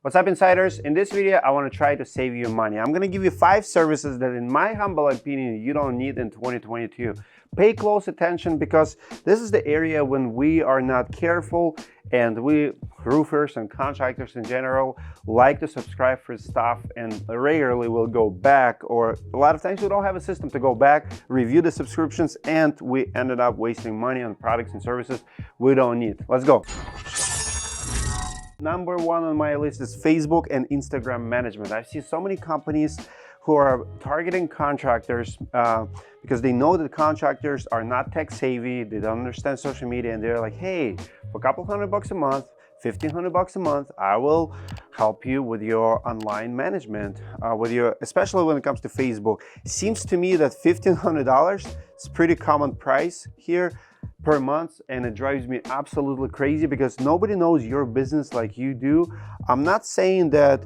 What's up, insiders? In this video, I want to try to save you money. I'm going to give you 5 services that, in my humble opinion, you don't need in 2022. Pay close attention because this is the area when we are not careful, and we roofers and contractors in general like to subscribe for stuff and rarely will go back, or a lot of times we don't have a system to go back, review the subscriptions, and we ended up wasting money on products and services we don't need. Let's go. Number 1 on my list is Facebook and Instagram management. I see so many companies who are targeting contractors because they know that contractors are not tech savvy, they don't understand social media, and they're like, hey, for a couple $100 a month, $1,500 a month, I will help you with your online management, especially when it comes to Facebook. It seems to me that $1,500 is pretty common price here per month, and it drives me absolutely crazy because nobody knows your business like you do. I'm not saying that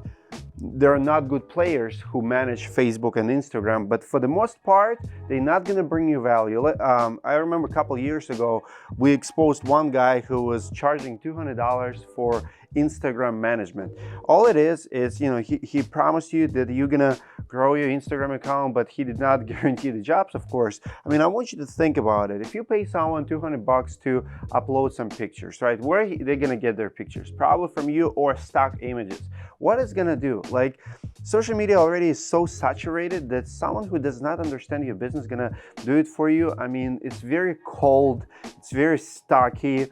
there are not good players who manage Facebook and Instagram, but for the most part, they're not going to bring you value. I remember a couple years ago, we exposed one guy who was charging $200 for Instagram management. All it is, you know, he promised you that you're going to grow your Instagram account, but he did not guarantee the jobs, of course. I mean, I want you to think about it. If you pay someone $200 to upload some pictures, right? Where are they going to get their pictures? Probably from you or stock images. What is going to do? Like, social media already is so saturated that someone who does not understand your business is going to do it for you. I mean, it's very cold, it's very stocky.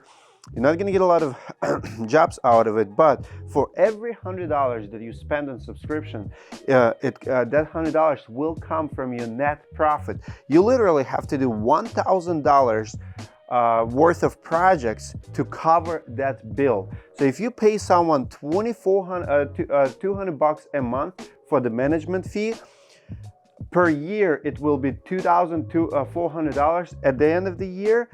You're not going to get a lot of jobs out of it, but for every $100 that you spend on subscription, that $100 will come from your net profit. You literally have to do $1,000 worth of projects to cover that bill. So if you pay someone $200 a month for the management fee, per year it will be $2,400. At the end of the year,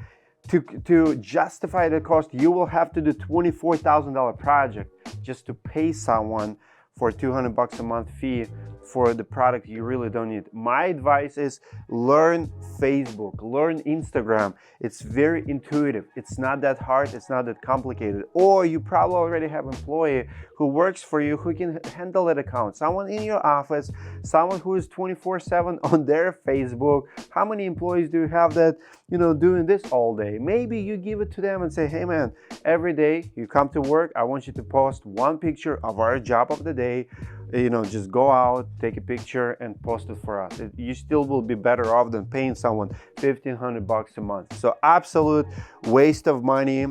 to justify the cost, you will have to do $24,000 project just to pay someone for $200 a month fee for the product you really don't need. My advice is learn Facebook, learn Instagram. It's very intuitive. It's not that hard, it's not that complicated. Or you probably already have an employee who works for you who can handle that account. Someone in your office, someone who is 24/7 on their Facebook. How many employees do you have that, you know, doing this all day? Maybe you give it to them and say, hey man, every day you come to work, I want you to post one picture of our job of the day. You know, just go out, take a picture and post it for us. You still will be better off than paying someone $1,500 a month. So absolute waste of money.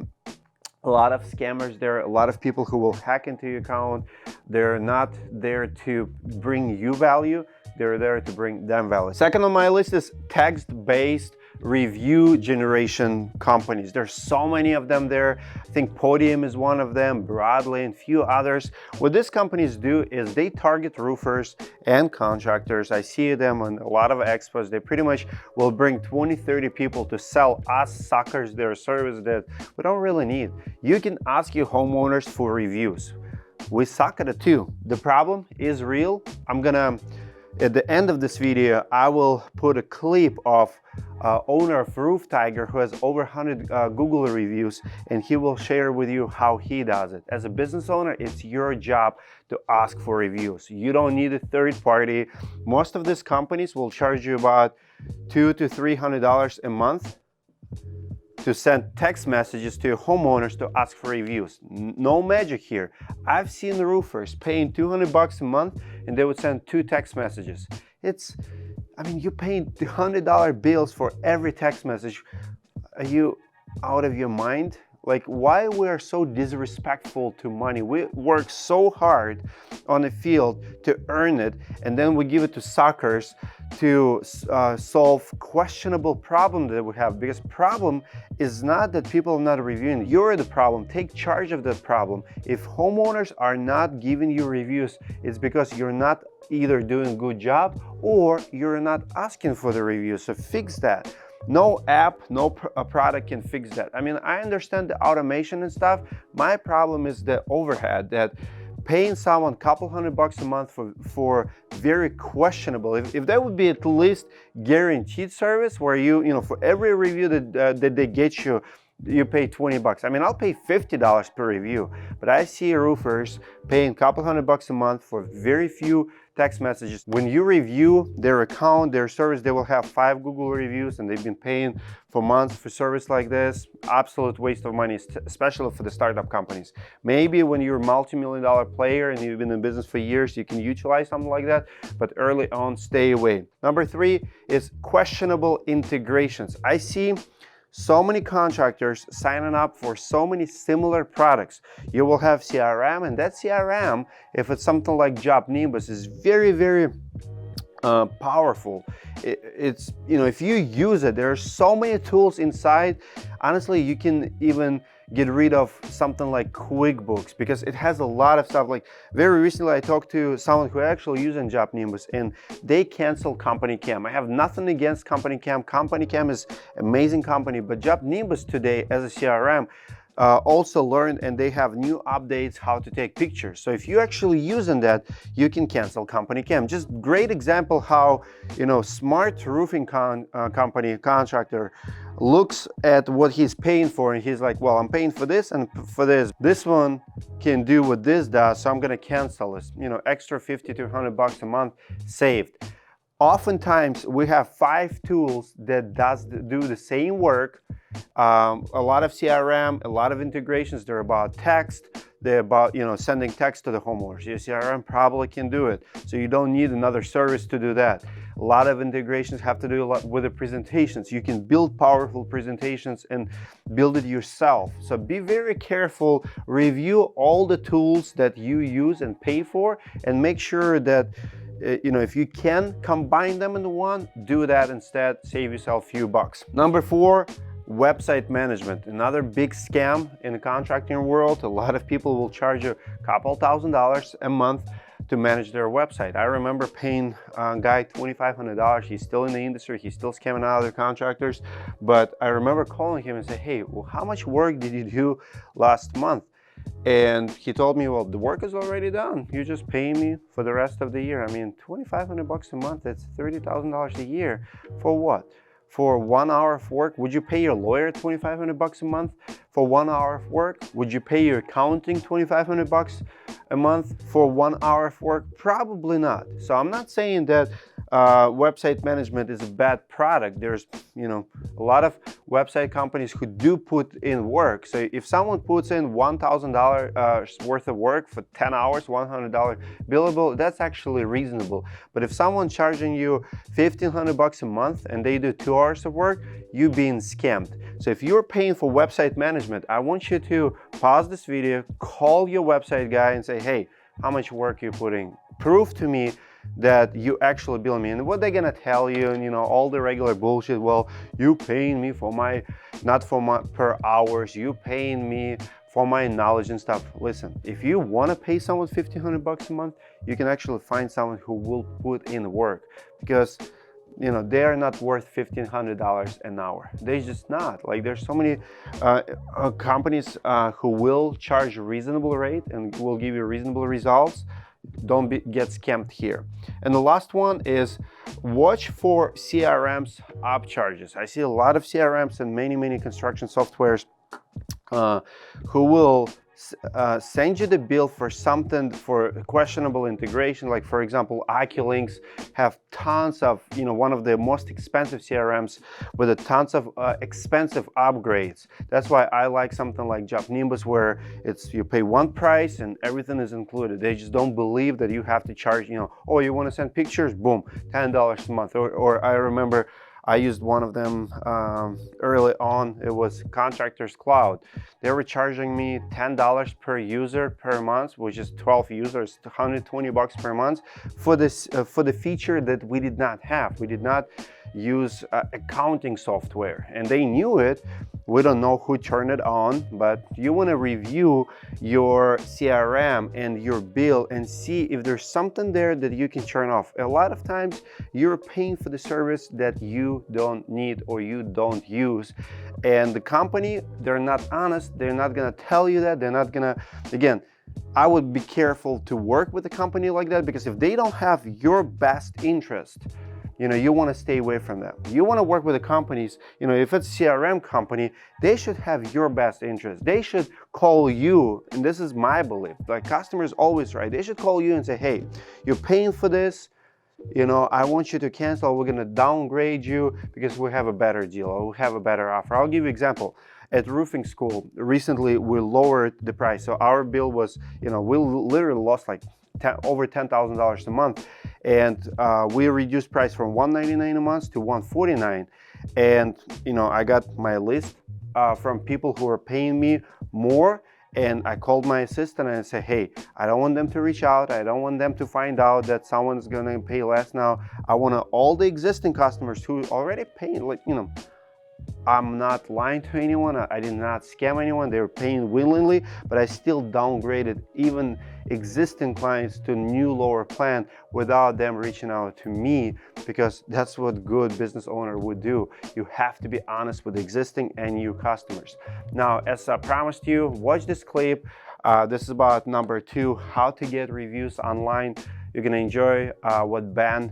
A lot of scammers there, a lot of people who will hack into your account. They're not there to bring you value, they're there to bring them value. Second on my list is text-based review generation companies. There's so many of them there. I think Podium is one of them, Broadly, and few others. What these companies do is they target roofers and contractors. I see them on a lot of expos. They pretty much will bring 20-30 people to sell us suckers their service that we don't really need. You can ask your homeowners for reviews. We suck at it too. The problem is real. At the end of this video, I will put a clip of owner of Roof Tiger who has over 100 Google reviews, and he will share with you how he does it. As a business owner, it's your job to ask for reviews. You don't need a third party. Most of these companies will charge you about $200 to $300 a month to send text messages to your homeowners to ask for reviews. No magic here. I've seen roofers paying $200 a month and they would send 2 text messages. I mean, you're paying $100 bills for every text message. Are you out of your mind? Like, why we are so disrespectful to money? We work so hard on the field to earn it, and then we give it to suckers to solve questionable problem that we have. Because problem is not that people are not reviewing. You're the problem. Take charge of that problem. If homeowners are not giving you reviews, it's because you're not either doing a good job or you're not asking for the reviews. So fix that. No app, no product can fix that. I mean, I understand the automation and stuff. My problem is the overhead, that paying someone a couple $100 a month for very questionable. If that would be at least guaranteed service where you know, for every review that they get you, you pay 20 bucks. I mean, I'll pay $50 per review, but I see roofers paying a couple $100 a month for very few text messages. When you review their account, their service, they will have 5 Google reviews, and they've been paying for months for service like this. Absolute waste of money, especially for the startup companies. Maybe when you're a multi-million-dollar player and you've been in business for years, you can utilize something like that, but early on, stay away. Number 3 is questionable integrations. I see so many contractors signing up for so many similar products. You will have CRM, and that CRM, if it's something like Job Nimbus, is very, very powerful. It's, you know, if you use it, there are so many tools inside. Honestly, you can even get rid of something like QuickBooks because it has a lot of stuff. Like very recently, I talked to someone who actually using Job Nimbus, and they canceled Company Cam. I have nothing against Company Cam. Company Cam is amazing company, but Job Nimbus today as a CRM also learned, and they have new updates how to take pictures. So if you're actually using that, you can cancel Company Cam. Just great example how, you know, smart roofing company contractor looks at what he's paying for, and he's like, well, I'm paying for this and for this. This one can do what this does, so I'm gonna cancel this. You know, extra 50 to 100 bucks a month saved. Oftentimes we have 5 tools that do the same work. A lot of CRM, a lot of integrations. They're about text. They're about, you know, sending text to the homeowners. Your CRM probably can do it, so you don't need another service to do that. A lot of integrations have to do a lot with the presentations. You can build powerful presentations and build it yourself. So be very careful. Review all the tools that you use and pay for, and make sure that you know, if you can combine them into one, do that instead. Save yourself a few bucks. Number 4, website management. Another big scam in the contracting world. A lot of people will charge you a couple $1,000s a month to manage their website. I remember paying a guy $2,500. He's still in the industry. He's still scamming other contractors. But I remember calling him and say, hey, well, how much work did you do last month? And he told me, well, the work is already done. You're just paying me for the rest of the year. I mean, $2,500 a month, that's $30,000 a year. For what? For 1 hour of work? Would you pay your lawyer $2,500 a month for 1 hour of work? Would you pay your accounting $2,500 a month for 1 hour of work? Probably not. So I'm not saying that website management is a bad product. There's, you know, a lot of website companies who do put in work. So if someone puts in $1,000 worth of work for 10 hours, $100 billable, that's actually reasonable. But if someone's charging you $1,500 a month and they do 2 hours of work, you're being scammed. So if you're paying for website management, I want you to pause this video, call your website guy and say, hey, how much work you putting? Prove to me that you actually bill me. And what they're gonna tell you, and you know, all the regular bullshit, well, you paying me for my, not for my per hours, you paying me for my knowledge and stuff. Listen, if you wanna pay someone $1,500 a month, you can actually find someone who will put in work, because you know, they are not worth $1,500 an hour. They're just not. Like, there's so many companies who will charge a reasonable rate and will give you reasonable results. Don't get scammed here. And the last one is watch for CRM's upcharges. I see a lot of CRMs and many construction softwares who will send you the bill for something, for questionable integration. Like, for example, AccuLinks have tons of, you know, one of the most expensive CRMs with a tons of expensive upgrades. That's why I like something like Job Nimbus, where it's, you pay one price and everything is included. They just don't believe that you have to charge, you know, oh, you want to send pictures? Boom, $10 a month. Or I remember I used one of them early on. It was Contractors Cloud. They were charging me $10 per user per month, which is 12 users, $120 per month for this for the feature that we did not have. We did not use accounting software, and they knew it. We don't know who turned it on, but you want to review your CRM and your bill and see if there's something there that you can turn off. A lot of times you're paying for the service that you don't need or you don't use, and the company, they're not honest. They're not gonna tell you that. They're not gonna, again, I would be careful to work with a company like that, because if they don't have your best interest, you want to stay away from them. You want to work with the companies, if it's CRM company, they should have your best interest. They should call you, and this is my belief, like customers always right. They should call you and say, hey, you're paying for this, I want you to cancel. We're going to downgrade you because we have a better deal or we have a better offer. I'll give you an example. At roofing school, recently we lowered the price. So our bill was, we literally lost like over $10,000 a month. And we reduced price from $199 a month to $149. And, I got my list from people who are paying me more. And I called my assistant and I said, hey, I don't want them to reach out. I don't want them to find out that someone's going to pay less now. I want all the existing customers who already paying, I'm not lying to anyone. I did not scam anyone. They were paying willingly, but I still downgraded even existing clients to new lower plan without them reaching out to me, because that's what good business owner would do. You have to be honest with existing and new customers. Now, as I promised you, watch this clip. This is about number 2, how to get reviews online. You're gonna enjoy what Ben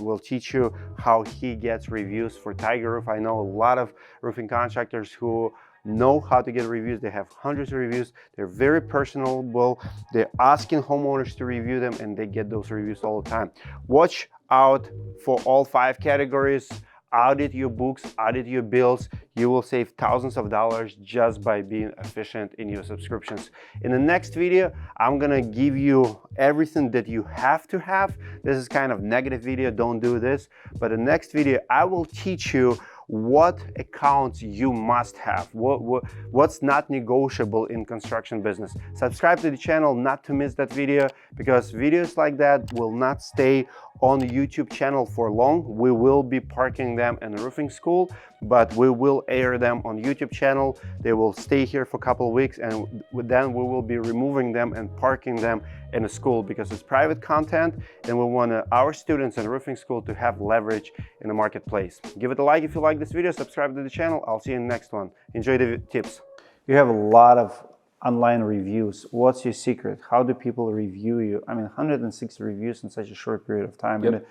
will teach you, how he gets reviews for Tiger Roof. I know a lot of roofing contractors who know how to get reviews. They have hundreds of reviews. They're very personable. They're asking homeowners to review them, and they get those reviews all the time. Watch out for all 5 categories. Audit your books, audit your bills. You will save thousands of dollars just by being efficient in your subscriptions. In the next video, I'm gonna give you everything that you have to have. This is kind of negative video, don't do this. But the next video, I will teach you what accounts you must have, what's not negotiable in construction business. Subscribe to the channel not to miss that video, because videos like that will not stay on the YouTube channel for long. We will be parking them in the roofing school, but we will air them on YouTube channel. They will stay here for a couple of weeks, and then we will be removing them and parking them in a school, because it's private content and we want our students in roofing school to have leverage in the marketplace. Give it a like if you like this video, subscribe to the channel. I'll see you in the next one. Enjoy the tips. You have a lot of online reviews. What's your secret? How do people review you? I mean, 160 reviews in such a short period of time. Yep.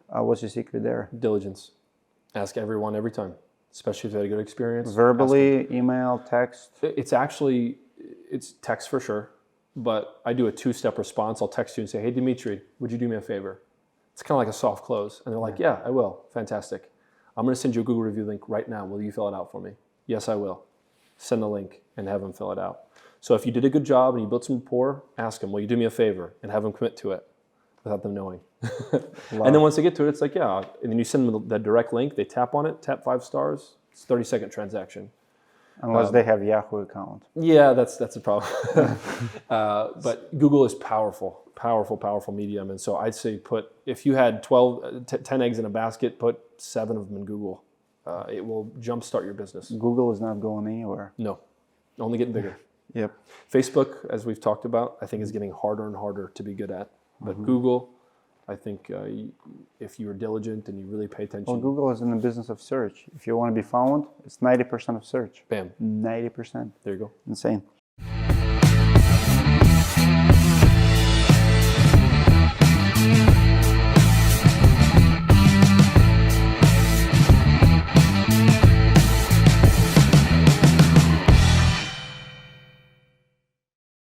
What's your secret there? Diligence. Ask everyone every time, especially if they had a good experience. Verbally, email, text? It's text for sure, but I do a 2-step response. I'll text you and say, hey, Dimitri, would you do me a favor? It's kind of like a soft close. And they're like, yeah, I will. Fantastic. I'm going to send you a Google review link right now. Will you fill it out for me? Yes, I will. Send the link and have them fill it out. So if you did a good job and you built some rapport, ask them, will you do me a favor? And have them commit to it without them knowing. And then once they get to it, it's like, yeah. And then you send them the direct link. They tap on it, tap 5 stars. It's a 30-second transaction. Unless they have Yahoo account. Yeah, that's a problem. But Google is powerful medium. And so I'd say if you had 10 eggs in a basket, put 7 of them in Google. It will jumpstart your business. Google is not going anywhere. No, only getting bigger. Yep. Facebook, as we've talked about, I think is getting harder and harder to be good at. But Google, I think if you're diligent and you really pay attention. Well, Google is in the business of search. If you want to be found, it's 90% of search. Bam. 90%. There you go. Insane.